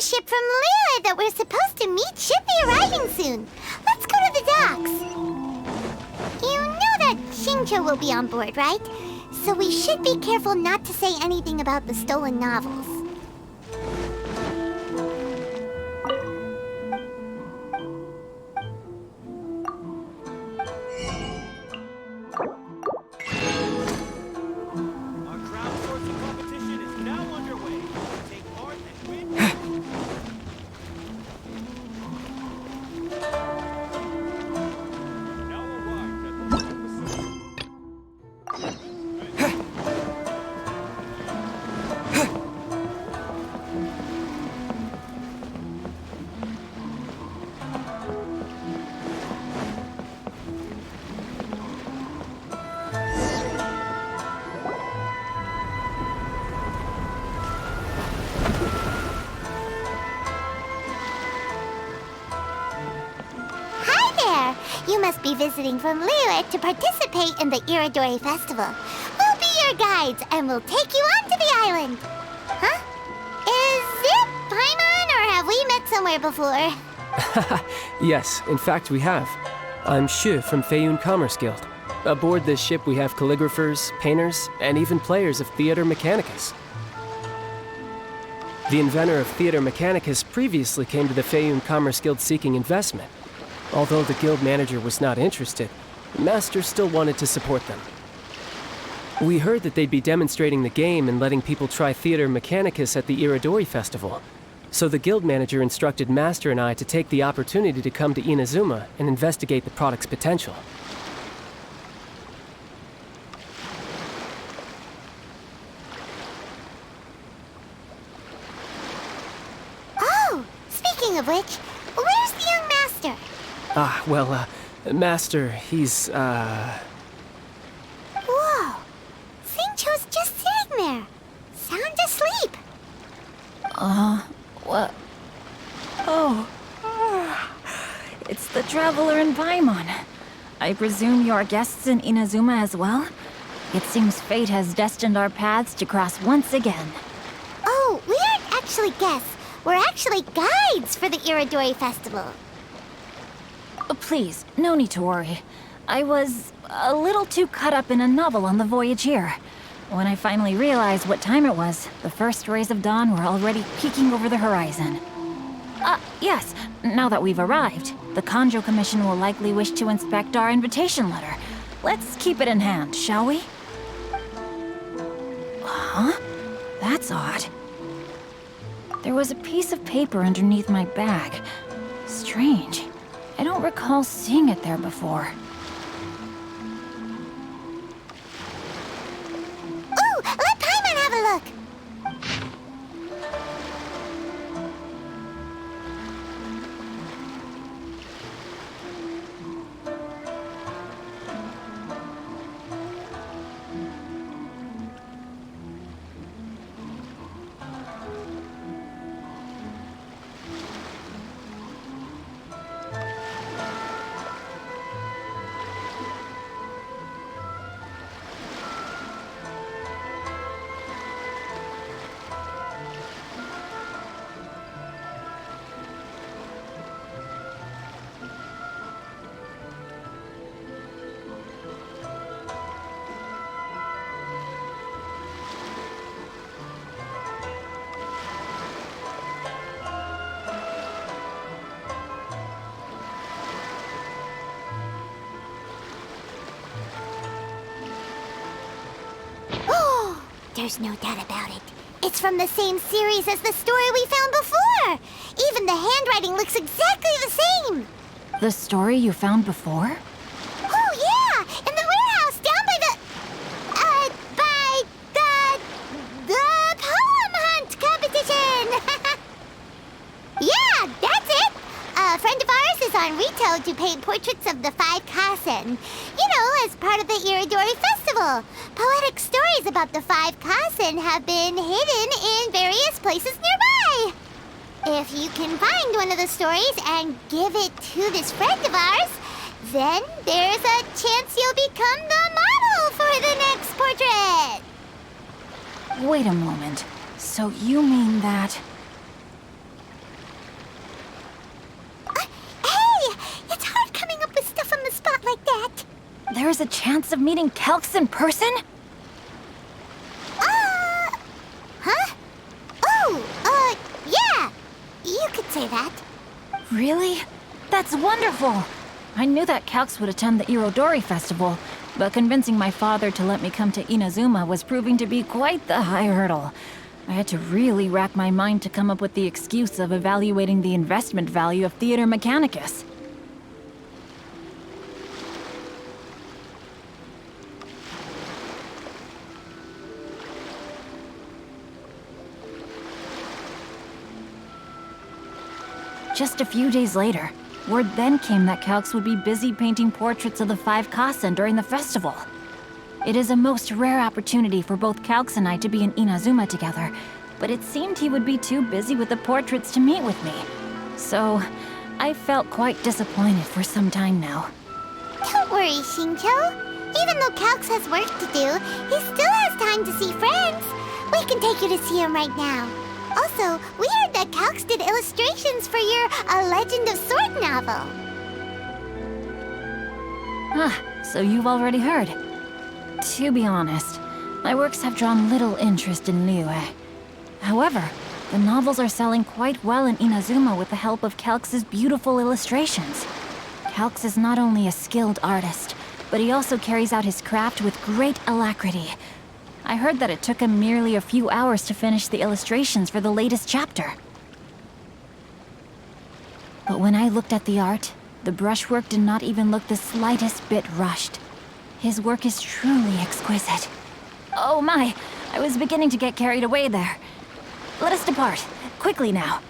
another ship from Liyue that we're supposed to meet should be arriving soon. Let's go to the docks. You know that Xingqiu will be on board, right? So we should be careful not to say anything about the stolen novels. You must be visiting from Liyue to participate in the Irodori festival. We'll be your guides, and we'll take you onto the island. Huh? Is it Paimon, or have we met somewhere before? Yes, in fact we have. I'm Xu from Feiyun Commerce Guild. Aboard this ship we have calligraphers, painters, and even players of Theater Mechanicus. The inventor of Theater Mechanicus previously came to the Feiyun Commerce Guild seeking investment. Although the guild manager was not interested, the master still wanted to support them. We heard that they'd be demonstrating the game and letting people try Theater Mechanicus at the Irodori festival. So the guild manager instructed Master and I to take the opportunity to come to Inazuma and investigate the product's potential. Oh, speaking of which, where's the young master? Master, he's, Whoa! Xingqiu's just sitting there, sound asleep. What? Oh. It's the Traveler and Paimon. I presume you're guests in Inazuma as well? It seems fate has destined our paths to cross once again. Oh, we aren't actually guests. We're actually guides for the Irodori festival. Please, no need to worry. I was a little too caught up in a novel on the voyage here. When I finally realized what time it was, the first rays of dawn were already peeking over the horizon. Yes, now that we've arrived, the Kanjo Commission will likely wish to inspect our invitation letter. Let's keep it in hand, shall we? Huh? That's odd. There was a piece of paper underneath my bag. Strange. I don't recall seeing it there before. Ooh, let Paimon have a look! There's no doubt about it. It's from the same series as the story we found before. Even the handwriting looks exactly the same. The story you found before? Oh, yeah! In the warehouse down by the poem hunt competition! Yeah, that's it! A friend of ours is on Rito to paint portraits of the Five Kasen. You know, as part of the Irodori festival. Poetic stories about the Five Kasen have been hidden in various places nearby. If you can find one of the stories and give it to this friend of ours, then there's a chance you'll become the model for the next portrait. Wait a moment. So you mean that... there's a chance of meeting Calx in person? Huh? Oh, yeah! You could say that. Really? That's wonderful! I knew that Calx would attend the Irodori festival, but convincing my father to let me come to Inazuma was proving to be quite the high hurdle. I had to really rack my mind to come up with the excuse of evaluating the investment value of Theater Mechanicus. Just a few days later, word then came that Calx would be busy painting portraits of the Five Kasen during the festival. It is a most rare opportunity for both Calx and I to be in Inazuma together, but it seemed he would be too busy with the portraits to meet with me. So, I felt quite disappointed for some time now. Don't worry, Xingqiu. Even though Calx has work to do, he still has time to see friends. We can take you to see him right now. Also, we heard that Calx did illustrations for your A Legend of Sword novel. Ah, so you've already heard. To be honest, my works have drawn little interest in Liyue. However, the novels are selling quite well in Inazuma with the help of Calx's beautiful illustrations. Calx is not only a skilled artist, but he also carries out his craft with great alacrity. I heard that it took him merely a few hours to finish the illustrations for the latest chapter. But when I looked at the art, the brushwork did not even look the slightest bit rushed. His work is truly exquisite. Oh my, I was beginning to get carried away there. Let us depart, quickly now.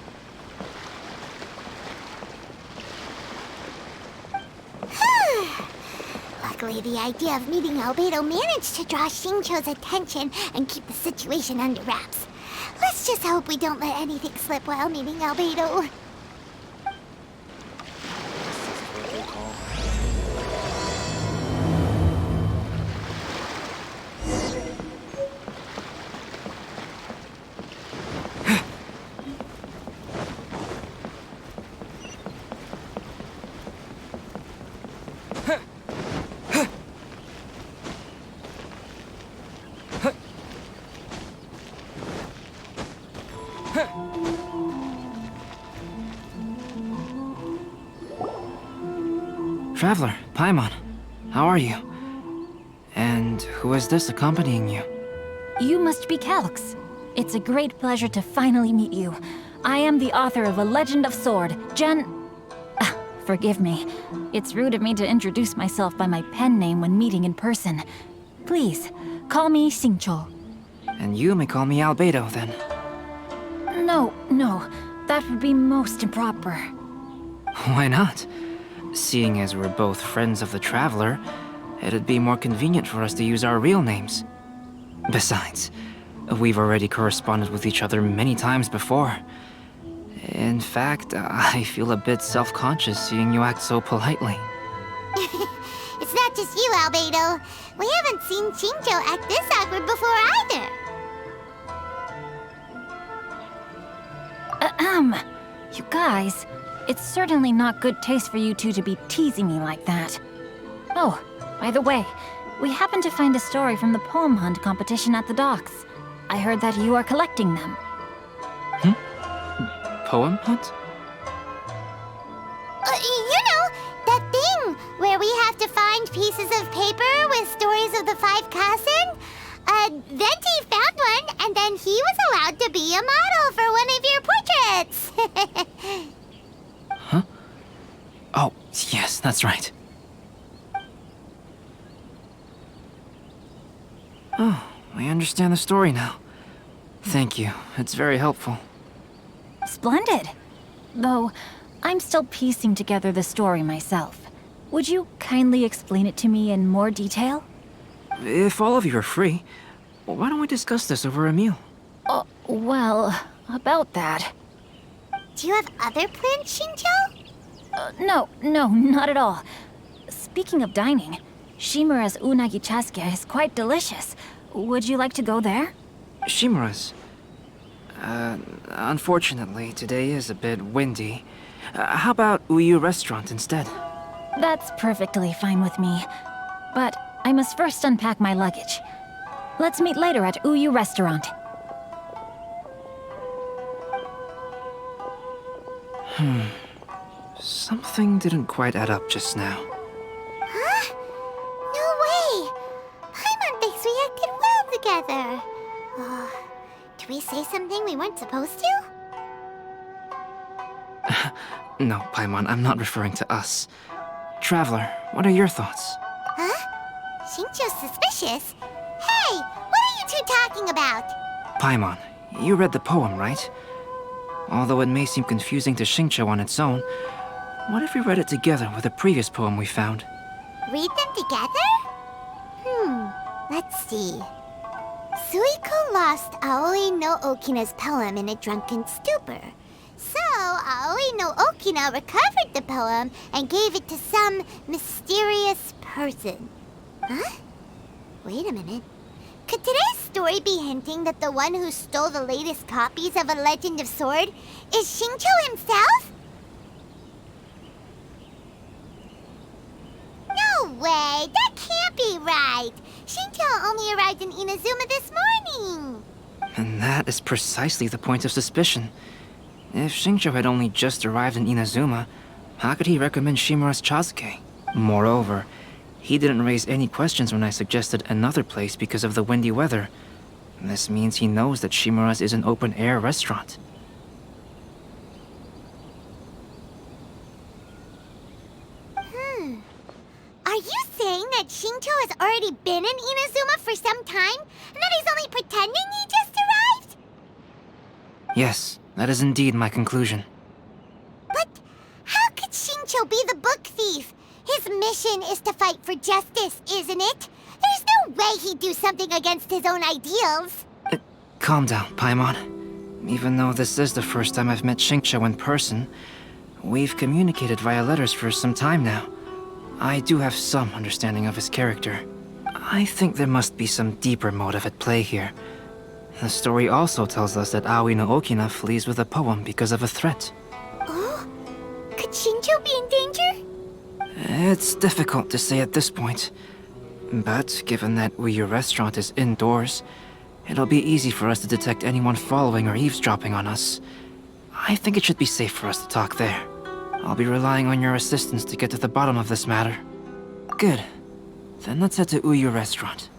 Luckily, the idea of meeting Albedo managed to draw Xingqiu's attention and keep the situation under wraps. Let's just hope we don't let anything slip while meeting Albedo. Traveler, Paimon, how are you? And who is this accompanying you? You must be Calx. It's a great pleasure to finally meet you. I am the author of A Legend of Sword, forgive me. It's rude of me to introduce myself by my pen name when meeting in person. Please, call me Xingqiu. And you may call me Albedo, then. No, that would be most improper. Why not? Seeing as we're both friends of the Traveler, it'd be more convenient for us to use our real names. Besides, we've already corresponded with each other many times before. In fact, I feel a bit self-conscious seeing you act so politely. It's not just you, Albedo. We haven't seen Xingqiu act this awkward before either. You guys, it's certainly not good taste for you two to be teasing me like that. Oh, by the way, we happened to find a story from the poem hunt competition at the docks. I heard that you are collecting them. Poem hunt? You know, that thing where we have to find pieces of paper with stories of the Five Kasen? Venti found one, and then he was allowed to be a model for one of your portraits. Huh? Oh, yes, that's right. Oh, I understand the story now. Thank you, it's very helpful. Splendid. Though, I'm still piecing together the story myself. Would you kindly explain it to me in more detail? If all of you are free, why don't we discuss this over a meal? Well, about that. Do you have other plans, Xingqiu? No, not at all. Speaking of dining, Shimura's unagi chasuke is quite delicious. Would you like to go there? Shimura's. Unfortunately, today is a bit windy. How about Uyu Restaurant instead? That's perfectly fine with me. But I must first unpack my luggage. Let's meet later at Uyu Restaurant. Something didn't quite add up just now. Huh? No way! Paimon thinks we acted well together. Oh, did we say something we weren't supposed to? No, Paimon, I'm not referring to us. Traveler, what are your thoughts? Huh? Xingqiu's suspicious? Hey, what are you two talking about? Paimon, you read the poem, right? Although it may seem confusing to Xingqiu on its own, what if we read it together with a previous poem we found? Read them together? Let's see. Suiko lost Aoi no Okina's poem in a drunken stupor. So, Aoi no Okina recovered the poem and gave it to some mysterious person. Huh? Wait a minute. Could today's story be hinting that the one who stole the latest copies of A Legend of Sword is Xingqiu himself? No way! That can't be right! Xingqiu only arrived in Inazuma this morning! And that is precisely the point of suspicion. If Xingqiu had only just arrived in Inazuma, how could he recommend Shimura's Chazuke? Moreover, he didn't raise any questions when I suggested another place because of the windy weather. This means he knows that Shimura's is an open-air restaurant. Are you saying that Xingqiu has already been in Inazuma for some time, and that he's only pretending he just arrived? Yes, that is indeed my conclusion. But how could Xingqiu be the book thief? His mission is to fight for justice, isn't it? There's no way he'd do something against his own ideals. Calm down, Paimon. Even though this is the first time I've met Xingqiu in person, we've communicated via letters for some time now. I do have some understanding of his character. I think there must be some deeper motive at play here. The story also tells us that Aoi no Okina flees with a poem because of a threat. Oh? Could Xingqiu be in danger? It's difficult to say at this point. But given that Uyu Restaurant is indoors, it'll be easy for us to detect anyone following or eavesdropping on us. I think it should be safe for us to talk there. I'll be relying on your assistance to get to the bottom of this matter. Good. Then let's head to Uyu Restaurant.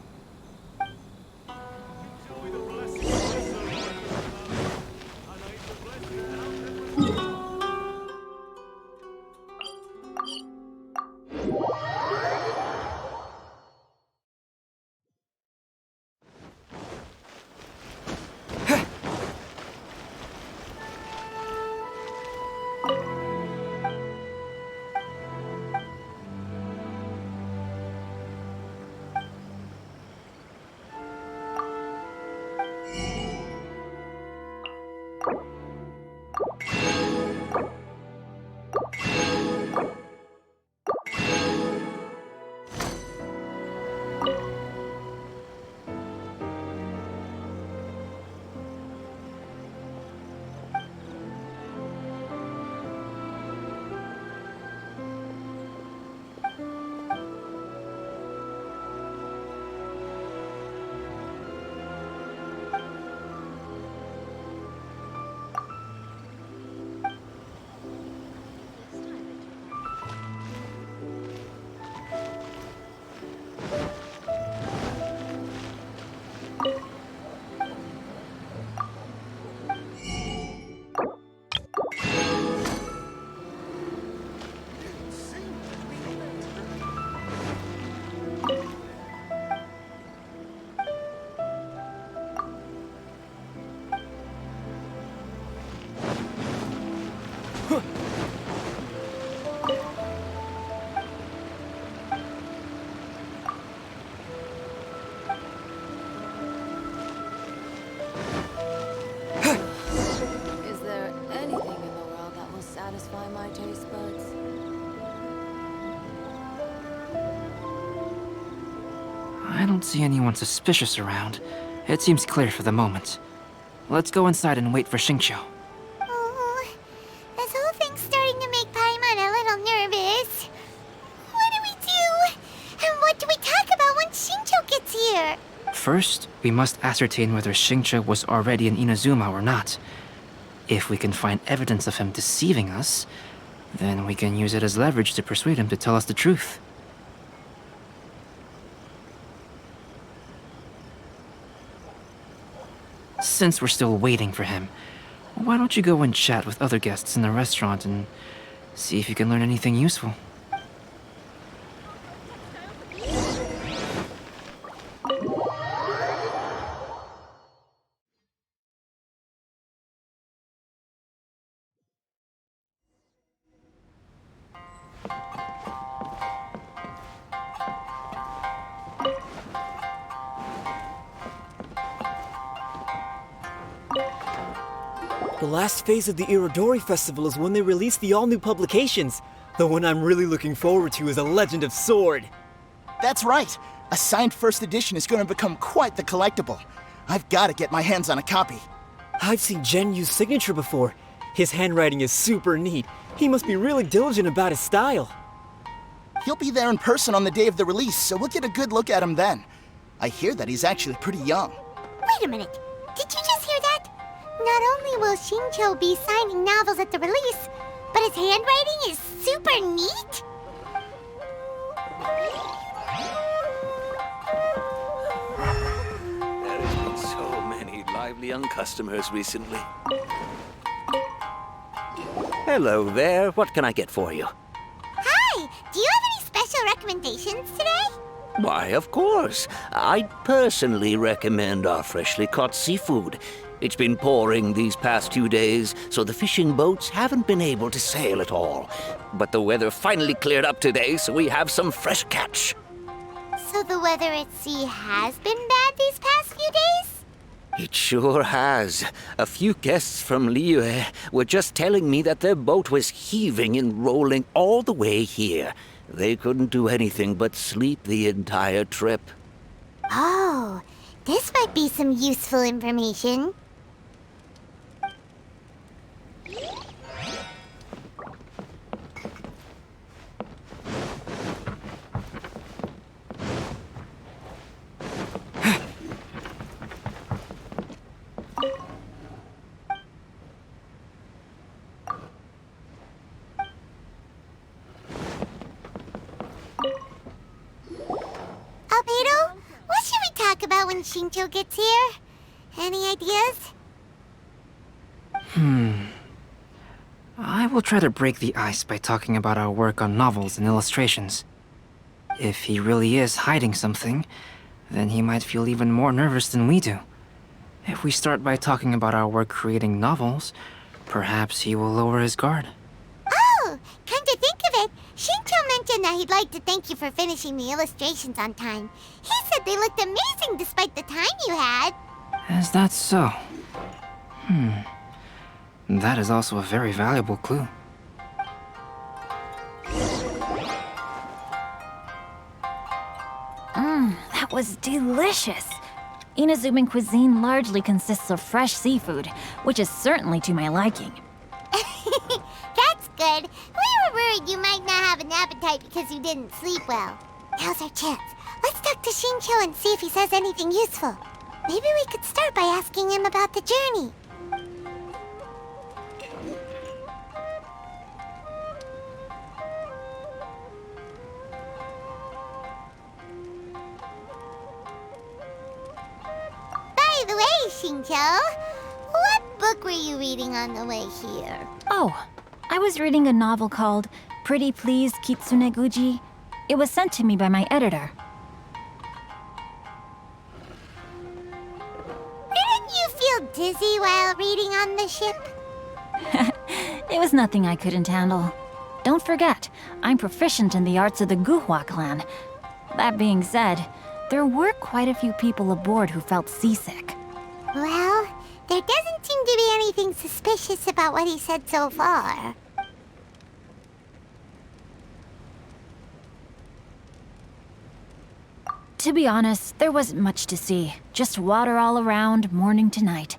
Is there anything in the world that will satisfy my taste buds? I don't see anyone suspicious around. It seems clear for the moment. Let's go inside and wait for Xingqiu. Oh, this whole thing's starting to make Paimon a little nervous. What do we do? And what do we tell First, we must ascertain whether Xingqiu was already in Inazuma or not. If we can find evidence of him deceiving us, then we can use it as leverage to persuade him to tell us the truth. Since we're still waiting for him, why don't you go and chat with other guests in the restaurant and see if you can learn anything useful? The last phase of the Irodori festival is when they release the all-new publications. The one I'm really looking forward to is A Legend of Sword. That's right. A signed first edition is going to become quite the collectible. I've got to get my hands on a copy. I've seen Xingiu's signature before. His handwriting is super neat. He must be really diligent about his style. He'll be there in person on the day of the release, so we'll get a good look at him then. I hear that he's actually pretty young. Wait a minute. Did you just hear that? Not only will Xingqiu be signing novels at the release, but his handwriting is super neat? There has been so many lively young customers recently. Hello there. What can I get for you? Hi! Do you have any special recommendations today? Why, of course. I'd personally recommend our freshly caught seafood. It's been pouring these past 2 days, so the fishing boats haven't been able to sail at all. But the weather finally cleared up today, so we have some fresh catch. So the weather at sea has been bad these past few days? It sure has. A few guests from Liyue were just telling me that their boat was heaving and rolling all the way here. They couldn't do anything but sleep the entire trip. Oh, this might be some useful information. Albedo, what should we talk about when Xingqiu gets here? Any ideas? I will try to break the ice by talking about our work on novels and illustrations. If he really is hiding something, then he might feel even more nervous than we do. If we start by talking about our work creating novels, perhaps he will lower his guard. Oh, come to think of it, Xingqiu mentioned that he'd like to thank you for finishing the illustrations on time. He said they looked amazing despite the time you had. Is that so? That is also a very valuable clue. That was delicious. Inazuman cuisine largely consists of fresh seafood, which is certainly to my liking. That's good. We were worried you might not have an appetite because you didn't sleep well. Now's our chance. Let's talk to Xingqiu and see if he says anything useful. Maybe we could start by asking him about the journey. By the way, Xingqiu, what book were you reading on the way here? Oh, I was reading a novel called Pretty Please Kitsune Guji. It was sent to me by my editor. Didn't you feel dizzy while reading on the ship? It was nothing I couldn't handle. Don't forget, I'm proficient in the arts of the Guhua clan. That being said, there were quite a few people aboard who felt seasick. Well, there doesn't seem to be anything suspicious about what he said so far. To be honest, there wasn't much to see. Just water all around, morning to night.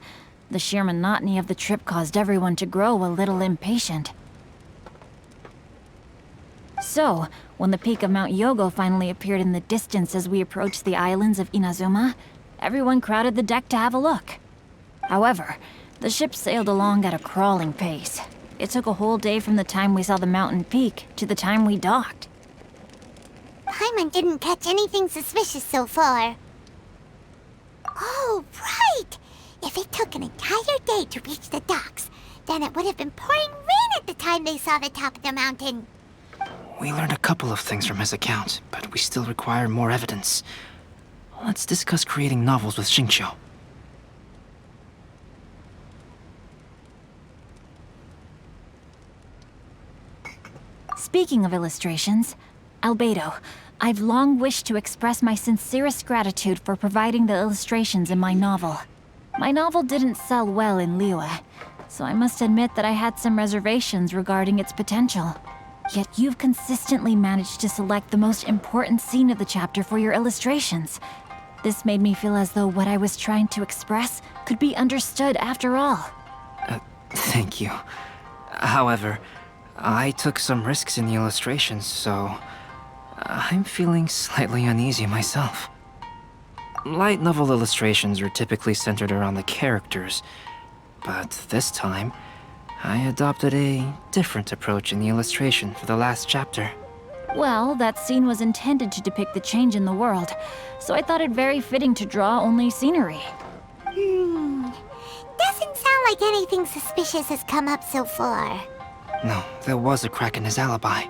The sheer monotony of the trip caused everyone to grow a little impatient. So, when the peak of Mount Yogo finally appeared in the distance as we approached the islands of Inazuma, everyone crowded the deck to have a look. However, the ship sailed along at a crawling pace. It took a whole day from the time we saw the mountain peak to the time we docked. Paimon didn't catch anything suspicious so far. Oh, right! If it took an entire day to reach the docks, then it would have been pouring rain at the time they saw the top of the mountain. We learned a couple of things from his account, but we still require more evidence. Let's discuss creating novels with Xingqiu. Speaking of illustrations, Albedo, I've long wished to express my sincerest gratitude for providing the illustrations in my novel. My novel didn't sell well in Liyue, so I must admit that I had some reservations regarding its potential. Yet you've consistently managed to select the most important scene of the chapter for your illustrations. This made me feel as though what I was trying to express could be understood after all. Thank you. However, I took some risks in the illustrations, so I'm feeling slightly uneasy myself. Light novel illustrations are typically centered around the characters, but this time, I adopted a different approach in the illustration for the last chapter. Well, that scene was intended to depict the change in the world, so I thought it very fitting to draw only scenery. Doesn't sound like anything suspicious has come up so far. No, there was a crack in his alibi.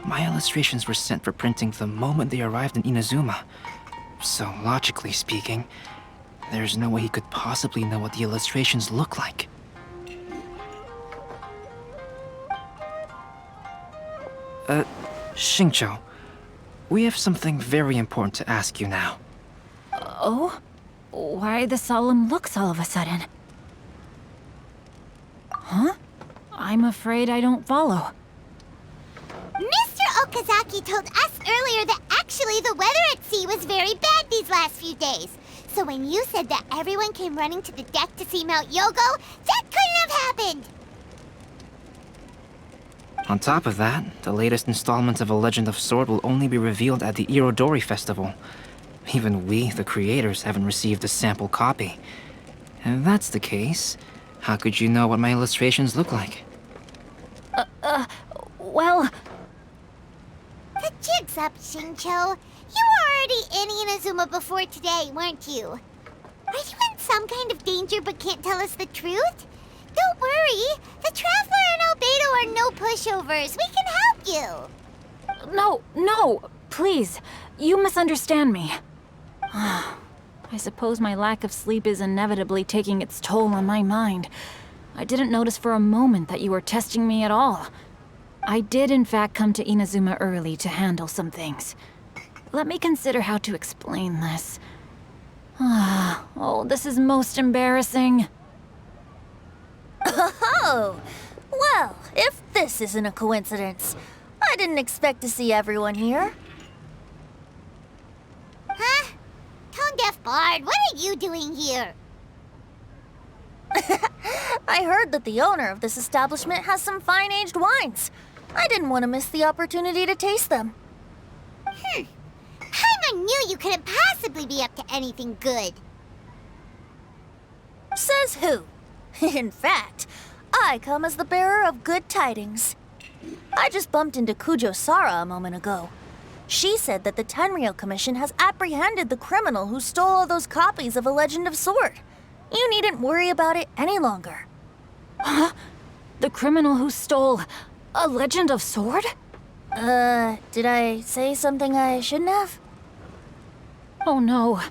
My illustrations were sent for printing the moment they arrived in Inazuma. So, logically speaking, there's no way he could possibly know what the illustrations look like. Xingqiu, we have something very important to ask you now. Oh? Why the solemn looks all of a sudden? Huh? I'm afraid I don't follow. Mr. Okazaki told us earlier that actually the weather at sea was very bad these last few days. So when you said that everyone came running to the deck to see Mount Yogo, that couldn't have happened! On top of that, the latest installment of A Legend of Sword will only be revealed at the Irodori festival. Even we, the creators, haven't received a sample copy. If that's the case, how could you know what my illustrations look like? Well... The jig's up, Xingqiu. You were already in Inazuma before today, weren't you? Are you in some kind of danger but can't tell us the truth? Don't worry. The Traveler and Albedo are no pushovers. We can help you. No, please. You misunderstand me. I suppose my lack of sleep is inevitably taking its toll on my mind. I didn't notice for a moment that you were testing me at all. I did in fact come to Inazuma early to handle some things. Let me consider how to explain this. Oh, this is most embarrassing. Oh, well, if this isn't a coincidence, I didn't expect to see everyone here. Huh? Tone-deaf Bard, what are you doing here? I heard that the owner of this establishment has some fine-aged wines. I didn't want to miss the opportunity to taste them. Paimon knew you couldn't possibly be up to anything good. Says who? In fact, I come as the bearer of good tidings. I just bumped into Kujo Sara a moment ago. She said that the Tenryou Commission has apprehended the criminal who stole all those copies of A Legend of Sword. You needn't worry about it any longer. Huh? The criminal who stole A Legend of Sword? Did I say something I shouldn't have? Oh no.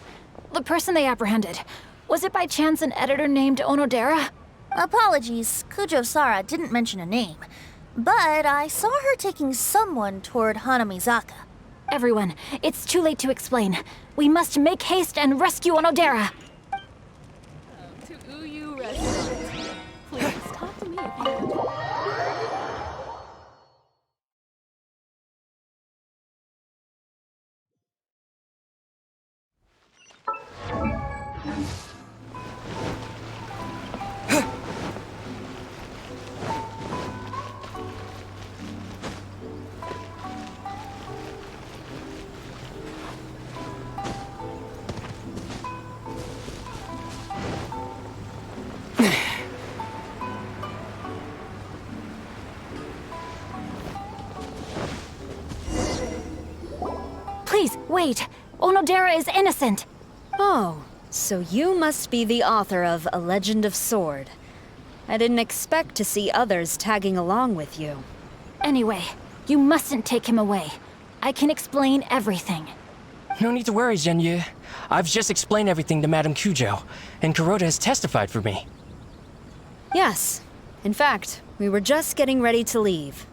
The person they apprehended. Was it by chance an editor named Onodera? Apologies, Kujo Sara didn't mention a name. But I saw her taking someone toward Hanamizaka. Everyone, it's too late to explain. We must make haste and rescue Onodera. To Uyu residents, please talk to me if you want to. Wait, Onodera is innocent. Oh, so you must be the author of A Legend of Sword. I didn't expect to see others tagging along with you. Anyway, you mustn't take him away. I can explain everything. No need to worry, Xingqiu. I've just explained everything to Madame Kuzhou, and Kuroda has testified for me. Yes. In fact, we were just getting ready to leave.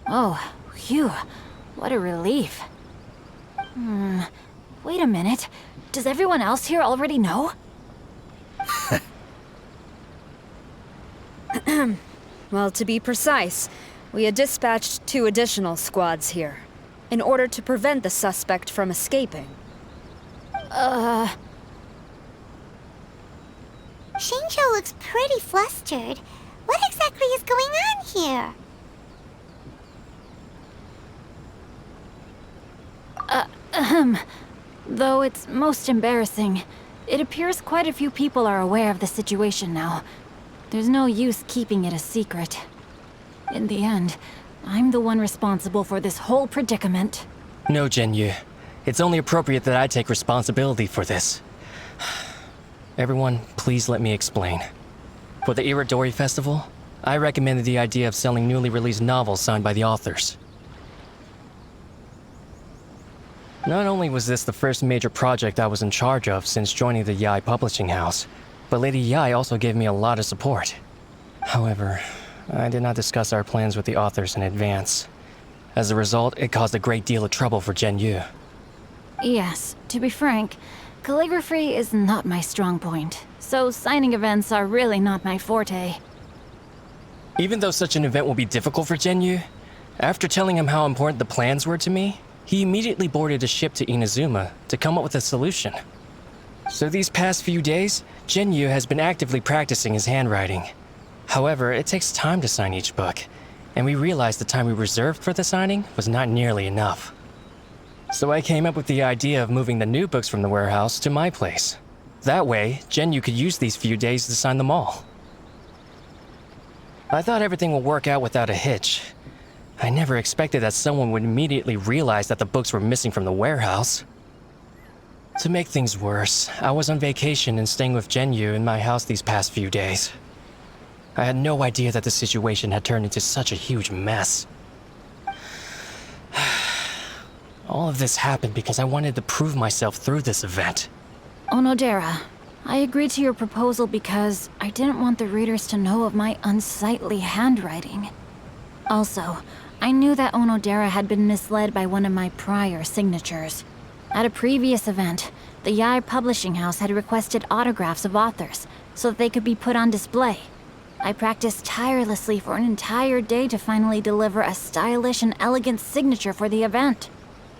Oh, phew. What a relief. Wait a minute. Does everyone else here already know? Well, to be precise, we had dispatched 2 additional squads here, in order to prevent the suspect from escaping. Xingqiu looks pretty flustered. What exactly is going on here? Though it's most embarrassing, it appears quite a few people are aware of the situation now. There's no use keeping it a secret. In the end, I'm the one responsible for this whole predicament. No, Xingqiu. It's only appropriate that I take responsibility for this. Everyone, please let me explain. For the Irodori Festival, I recommended the idea of selling newly released novels signed by the authors. Not only was this the first major project I was in charge of since joining the Yai publishing house, but Lady Yai also gave me a lot of support. However, I did not discuss our plans with the authors in advance. As a result, it caused a great deal of trouble for Xingqiu. Yes, to be frank, calligraphy is not my strong point, so signing events are really not my forte. Even though such an event will be difficult for Xingqiu, after telling him how important the plans were to me, he immediately boarded a ship to Inazuma to come up with a solution. So these past few days, Xingqiu has been actively practicing his handwriting. However, it takes time to sign each book, and we realized the time we reserved for the signing was not nearly enough. So I came up with the idea of moving the new books from the warehouse to my place. That way, Xingqiu could use these few days to sign them all. I thought everything would work out without a hitch. I never expected that someone would immediately realize that the books were missing from the warehouse. To make things worse, I was on vacation and staying with Xingqiu in my house these past few days. I had no idea that the situation had turned into such a huge mess. All of this happened because I wanted to prove myself through this event. Onodera, I agreed to your proposal because I didn't want the readers to know of my unsightly handwriting. Also, I knew that Onodera had been misled by one of my prior signatures. At a previous event, the Yai publishing house had requested autographs of authors so that they could be put on display. I practiced tirelessly for an entire day to finally deliver a stylish and elegant signature for the event.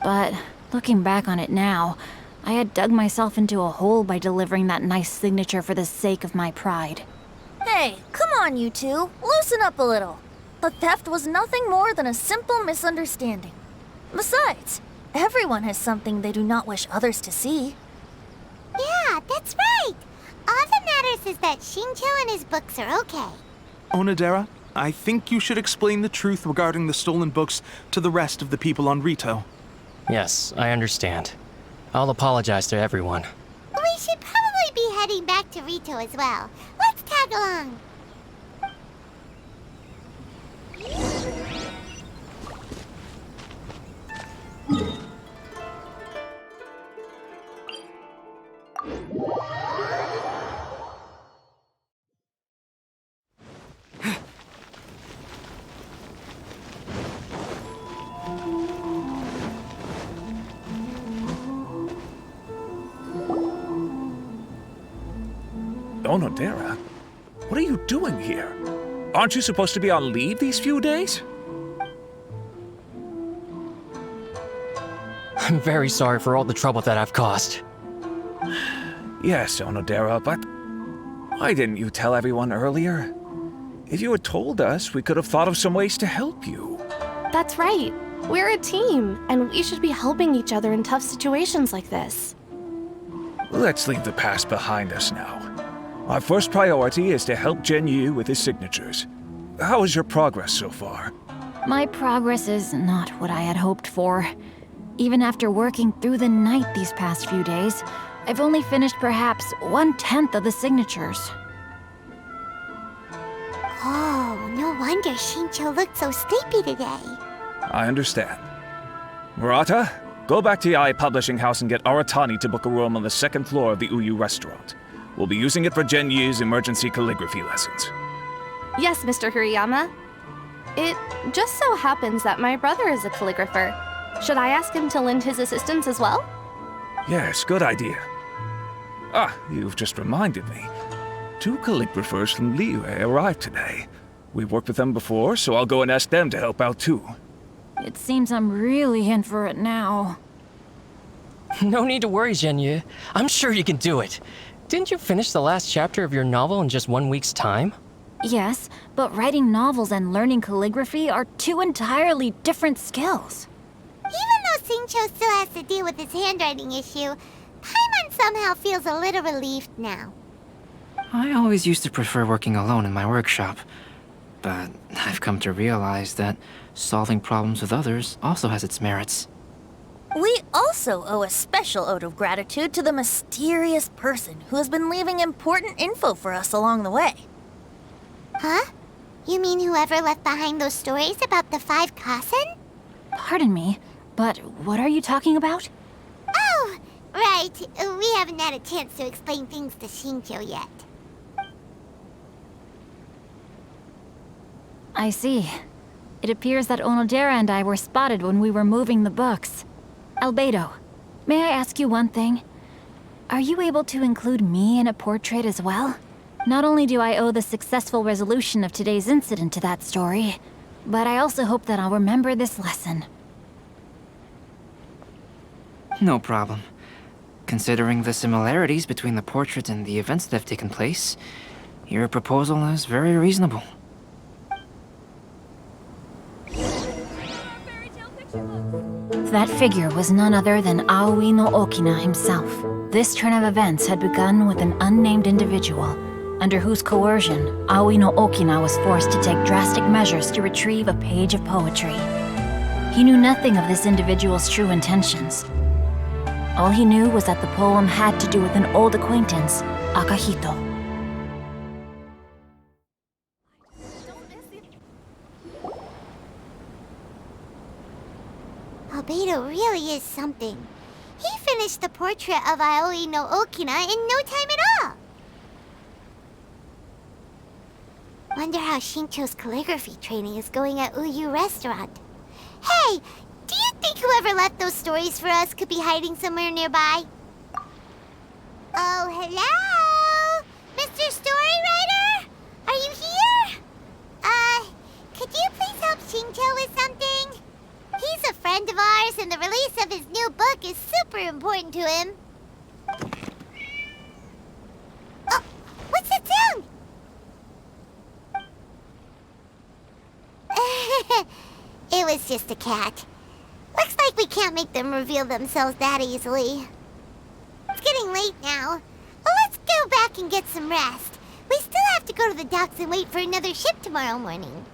But looking back on it now, I had dug myself into a hole by delivering that nice signature for the sake of my pride. Hey, come on, you two. Loosen up a little. The theft was nothing more than a simple misunderstanding. Besides, everyone has something they do not wish others to see. Yeah, that's right. All that matters is that Xingqiu and his books are okay. Onodera, I think you should explain the truth regarding the stolen books to the rest of the people on Rito. Yes, I understand. I'll apologize to everyone. We should probably be heading back to Rito as well. Let's tag along. Onodera, what are you doing here? Aren't you supposed to be on leave these few days? I'm very sorry for all the trouble that I've caused. Yes, Onodera, but why didn't you tell everyone earlier? If you had told us, we could have thought of some ways to help you. That's right. We're a team, and we should be helping each other in tough situations like this. Let's leave the past behind us now. Our first priority is to help Xingqiu with his signatures. How is your progress so far? My progress is not what I had hoped for. Even after working through the night these past few days, I've only finished perhaps 1/10 of the signatures. Oh, no wonder Xingqiu looked so sleepy today. I understand. Murata, go back to Yae Publishing House and get Aratani to book a room on the second floor of the Uyu restaurant. We'll be using it for Genyi's emergency calligraphy lessons. Yes, Mr. Hirayama. It just so happens that my brother is a calligrapher. Should I ask him to lend his assistance as well? Yes, good idea. Ah, you've just reminded me. 2 calligraphers from Liyue arrived today. We've worked with them before, so I'll go and ask them to help out too. It seems I'm really in for it now. No need to worry, Xingqiu. I'm sure you can do it. Didn't you finish the last chapter of your novel in just 1 week's time? Yes, but writing novels and learning calligraphy are 2 entirely different skills. Even though Xingqiu still has to deal with his handwriting issue, Paimon somehow feels a little relieved now. I always used to prefer working alone in my workshop, but I've come to realize that solving problems with others also has its merits. We also owe a special ode of gratitude to the mysterious person who has been leaving important info for us along the way. Huh? You mean whoever left behind those stories about the Five Kasen? Pardon me, but what are you talking about? Oh, right. We haven't had a chance to explain things to Xingqiu yet. I see. It appears that Onodera and I were spotted when we were moving the books. Albedo, may I ask you one thing? Are you able to include me in a portrait as well? Not only do I owe the successful resolution of today's incident to that story, but I also hope that I'll remember this lesson. No problem. Considering the similarities between the portrait and the events that have taken place, your proposal is very reasonable. That figure was none other than Aoi no Okina himself. This turn of events had begun with an unnamed individual, under whose coercion, Aoi no Okina was forced to take drastic measures to retrieve a page of poetry. He knew nothing of this individual's true intentions. All he knew was that the poem had to do with an old acquaintance, Akahito. Albedo really is something. He finished the portrait of Aoi no Okina in no time at all. Wonder how Xingqiu's calligraphy training is going at Uyu Restaurant. Hey, do you think whoever left those stories for us could be hiding somewhere nearby? Oh, hello? Mr. Storywriter? Are you here? Could you please help Xingqiu with something? He's a friend of ours, and the release of his new book is super important to him. Oh, what's that sound? It was just a cat. Looks like we can't make them reveal themselves that easily. It's getting late now. Well, let's go back and get some rest. We still have to go to the docks and wait for another ship tomorrow morning.